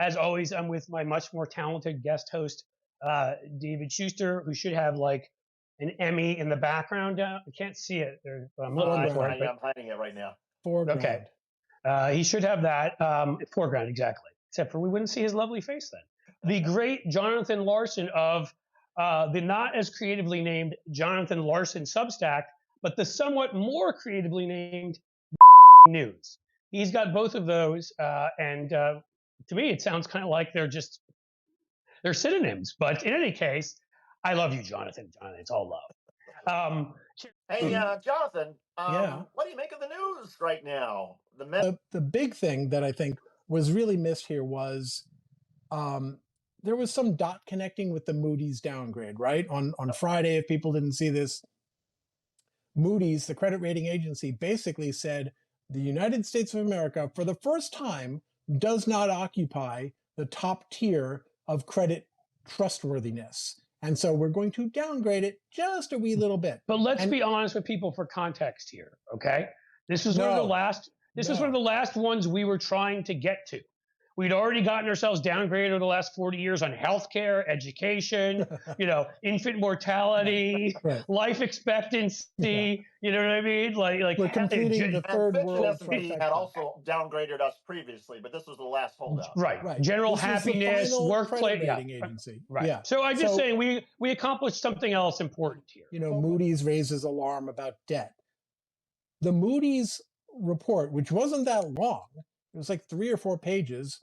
As always, I'm with my much more talented guest host, David Schuster, who should have like an Emmy in the background. I can't see it. I'm looking for it. I'm hiding it right now. Foreground. Okay. He should have that. Foreground, exactly. Except for we wouldn't see his lovely face then. The great Jonathan Larsen of the not as creatively named Jonathan Larsen Substack, but the somewhat more creatively named News. He's got both of those, and to me, it sounds kind of like they're synonyms. But in any case, I love you, Jonathan. Jonathan, it's all love. Hey, Jonathan. Yeah. What do you make of the news right now? The big thing that I think was really missed here was there was some dot connecting with the Moodys downgrade, right? On Friday, if people didn't see this, Moodys, the credit rating agency, basically said the United States of America, for the first time, does not occupy the top tier of credit trustworthiness. And so we're going to downgrade it just a wee little bit. But let's be honest with people for context here, okay? This was one of the last ones we were trying to get to. We'd already gotten ourselves downgraded over the last 40 years on healthcare, education, infant mortality, right. Life expectancy. You know what I mean? Like we're completing the third world. S&P had also downgraded us previously, but this was the last holdout. Right. General happiness, workplace rating agency. Right. Yeah. So I'm just saying we accomplished something else important here. Moodys raises alarm about debt. The Moodys report, which wasn't that long, it was like 3 or 4 pages.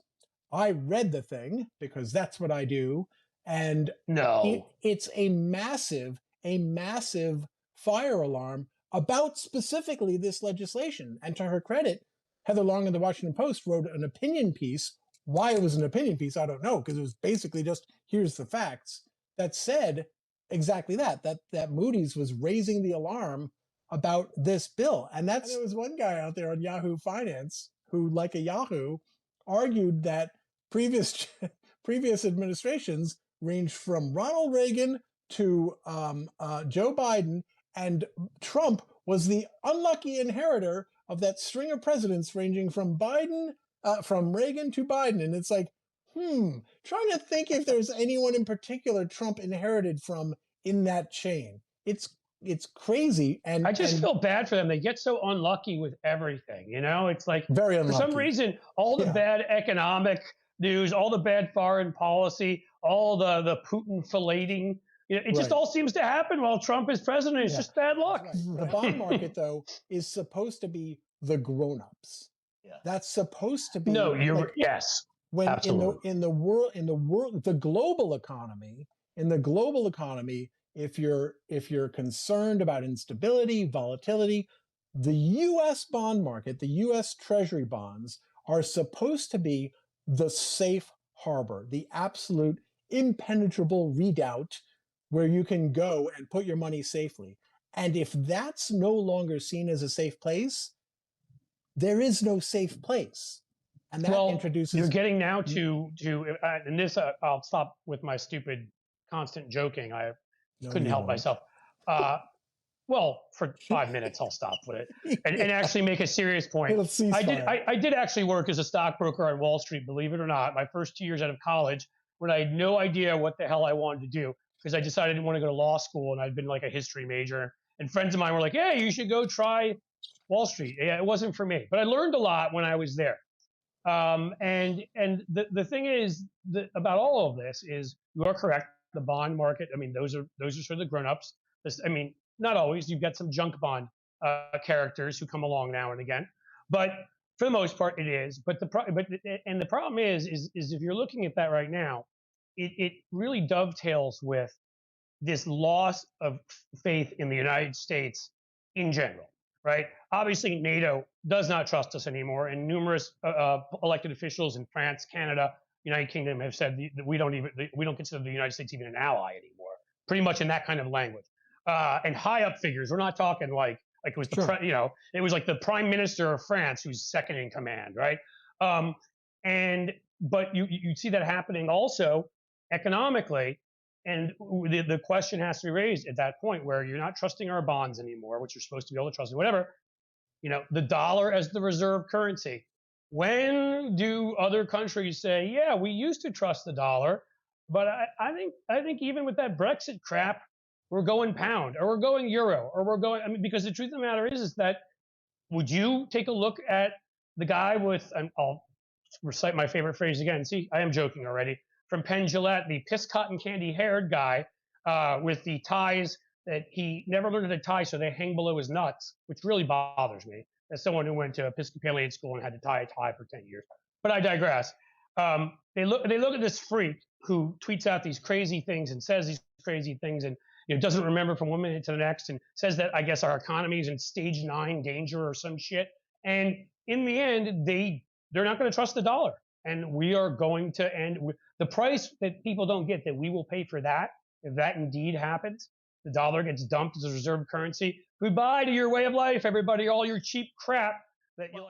I read the thing because that's what I do. And it's a massive fire alarm about specifically this legislation. And to her credit, Heather Long of the Washington Post wrote an opinion piece. Why it was an opinion piece, I don't know, because it was basically just, here's the facts, that said exactly that Moodys was raising the alarm about this bill. And there was one guy out there on Yahoo Finance who, like a Yahoo, argued that previous administrations ranged from Ronald Reagan to Joe Biden, and Trump was the unlucky inheritor of that string of presidents ranging from Reagan to Biden. And it's like, trying to think if there's anyone in particular Trump inherited from in that chain. It's crazy. And I just feel bad for them. They get so unlucky with everything. It's like, very unlucky. For some reason, all the bad economic news, all the bad foreign policy, all the Putin filleting, it just all seems to happen while Trump is president. It's just bad luck. Right. The bond market, though, is supposed to be the grown-ups. Yeah. That's supposed to be. No, yes. When absolutely. in the world, the global economy, if you're concerned about instability, volatility, the U.S. bond market, the U.S. Treasury bonds are supposed to be the safe harbor, the absolute impenetrable redoubt where you can go and put your money safely. And if that's no longer seen as a safe place, there is no safe place. And that introduces... You're getting now to and this, I'll stop with my stupid constant joking. Couldn't help myself. For 5 minutes, I'll stop with it and actually make a serious point. I did actually work as a stockbroker on Wall Street, believe it or not, my first 2 years out of college, when I had no idea what the hell I wanted to do, because I decided I didn't want to go to law school, and I'd been like a history major. And friends of mine were like, "Hey, you should go try Wall Street." Yeah, it wasn't for me, but I learned a lot when I was there. And the thing is about all of this is, you are correct. The bond market, those are sort of the grown-ups. Not always. You've got some junk bond characters who come along now and again, but for the most part, it is. But the problem is if you're looking at that right now, it really dovetails with this loss of faith in the United States in general, right? Obviously, NATO does not trust us anymore, and numerous elected officials in France, Canada, United Kingdom have said that we don't consider the United States even an ally anymore. Pretty much in that kind of language. And high up figures. We're not talking like it was it was like the Prime Minister of France who's second in command, right? But you see that happening also economically, and the question has to be raised at that point where you're not trusting our bonds anymore, which you're supposed to be able to trust, whatever. The dollar as the reserve currency. When do other countries say, yeah, we used to trust the dollar, but I think even with that Brexit crap, we're going pound or we're going euro or we're going, I mean, because the truth of the matter is that would you take a look at the guy with, and I'll recite my favorite phrase again. See, I am joking already. From Penn Jillette, the piss cotton candy haired guy with the ties that he never learned how to tie, so they hang below his nuts, which really bothers me as someone who went to Episcopalian school and had to tie a tie for 10 years. But I digress. They look at this freak who tweets out these crazy things and says these crazy things and doesn't remember from one minute to the next and says that I guess our economy is in stage 9 danger or some shit. And in the end, they're not going to trust the dollar. And we are going to end with the price that people don't get that we will pay for that. If that indeed happens, the dollar gets dumped as a reserve currency. Goodbye to your way of life, everybody, all your cheap crap that you like.